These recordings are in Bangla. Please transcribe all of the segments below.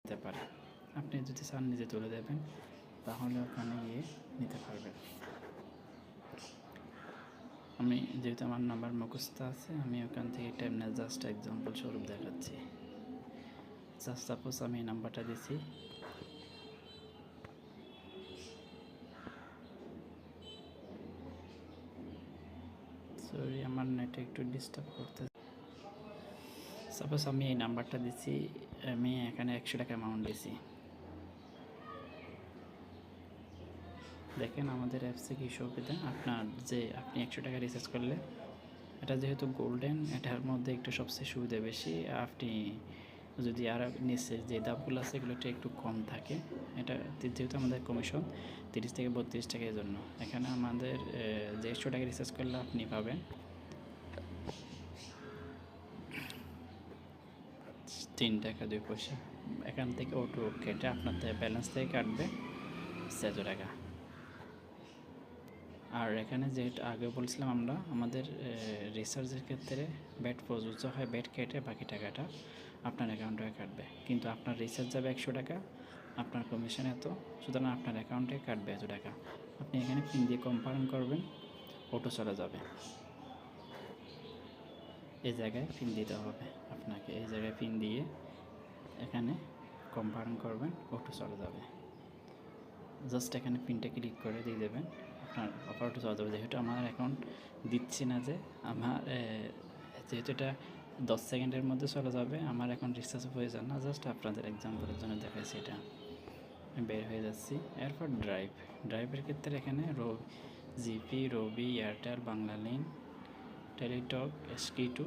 নিতে পারে। আপনি যদি চান নিজে তুলে দেবেন তাহলে ওখানে গিয়ে নিতে পারবেন। আমি যেহেতু আমার নাম্বার মুখস্থ আছে, আমি ওখান থেকে টাইম জাস্ট এক্সাম্পল স্বরূপ দেখাচ্ছি। জাস্ট সাপোজ আমি এই নাম্বারটা দিছি, সরি আমার নেটে একটু ডিস্টার্ব করতে। সাপোজ আমি এই নাম্বারটা দিচ্ছি, আমি এখানে 100 টাকা অ্যামাউন্ট দিছি। দেখেন আমাদের অ্যাপসে কী সুবিধা, আপনার যে আপনি 100 টাকা রিচার্জ করলে, এটা যেহেতু গোল্ডেন, এটার মধ্যে একটু সবচেয়ে সুবিধা বেশি। আপনি যদি আর নিচে যে দামগুলো আছে এগুলো একটু কম থাকে। এটা যেহেতু আমাদের কমিশন 30 থেকে 32 টাকার জন্য, এখানে আমাদের যে 100 টাকা রিচার্জ করলে আপনি পাবেন 3 টাকা 2 পয়সা। এখান থেকে অটো কেটে আপনার ব্যালেন্স থেকে কাটবে 100 টাকা। আর এখানে যেটা আগে বলছিলাম আমরা, আমাদের রিচার্জের ক্ষেত্রে ব্যাট প্রযোজ্য হয়, ব্যাট কেটে বাকি টাকাটা আপনার অ্যাকাউন্টে কাটবে। কিন্তু আপনার রিচার্জ যাবে 100 টাকা, আপনার কমিশন এত, সুতরাং আপনার অ্যাকাউন্টে কাটবে এত টাকা। আপনি এখানে পিন দিয়ে কনফার্ম করবেন, অটো চলে যাবে। এই জায়গায় পিন দিতে হবে আপনাকে, এই জায়গায় পিন দিয়ে এখানে কনফার্ম করবেন, অটো চলে যাবে। জাস্ট এখানে পিনটা ক্লিক করে দিয়ে দেবেন, আপনার অপারেটর চলে যাবে। যেহেতু আমার অ্যাকাউন্ট দিচ্ছি না, যে আমার যেহেতু এটা 10 সেকেন্ডের মধ্যে চলে যাবে, আমার এখন রিচার্জ হয়ে যায় না, জাস্ট আপনাদের এক্সাম্পলের জন্য দেখাচ্ছি। এটা বের হয়ে যাচ্ছি। এরপর ড্রাইভের ক্ষেত্রে এখানে জিপি, রবি, এয়ারটেল, বাংলালিংক, টেলিটক, SK2,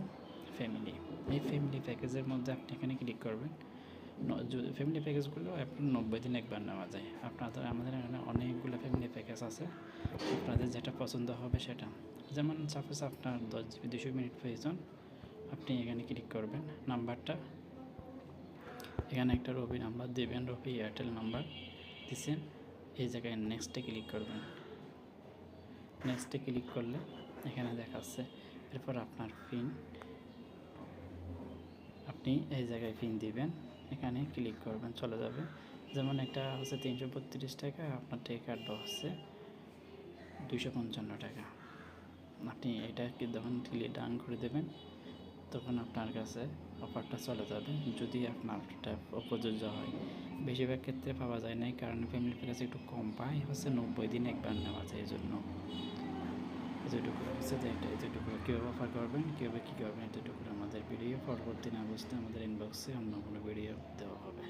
ফ্যামিলি, এই ফ্যামিলি প্যাকেজের মধ্যে আপনি এখানে ক্লিক করবেন। ফ্যামিলি প্যাকেজগুলো আপনার 90 দিন একবার নেওয়া যায়। আমাদের এখানে অনেকগুলো ফ্যামিলি প্যাকেজ আছে, আপনাদের যেটা পছন্দ হবে সেটা। যেমন সাপোজ আপনার 10 GB 200 মিনিট প্রয়োজন, আপনি এখানে ক্লিক করবেন। নাম্বারটা এখানে একটা রবি নাম্বার দেবেন, রবি এয়ারটেল নাম্বার দিচ্ছেন, এই জায়গায় নেক্সটে ক্লিক করবেন। নেক্সটে ক্লিক করলে এখানে দেখাচ্ছে। এরপর আপনার পিন, আপনি এই জায়গায় পিন দিবেন, এখানে ক্লিক করবেন, চলে যাবে। যেমন একটা হচ্ছে 332 টাকা, আপনার থেকে কাটবে হচ্ছে 255 টাকা। আপনি এটা যখন ডান করে দেবেন, তখন আপনার কাছে অফারটা চলে যাবে। যদি আপনারটা প্রযোজ্য হয়, বেশিরভাগ ক্ষেত্রে পাওয়া যায় না, কারণ ফ্যামিলি প্যাকেজ একটু কম পায়, হচ্ছে 90 দিন একবার নেওয়া যায়। এই জন্য এতটুকু হচ্ছে যে এটা এতটুকু কীভাবে অফার করবেন, কীভাবে কী করবেন, এতটুকু আমাদের ভিডিও। পরবর্তী না বুঝতে আমাদের ইনবক্সে অন্য কোনো ভিডিও দেওয়া হবে।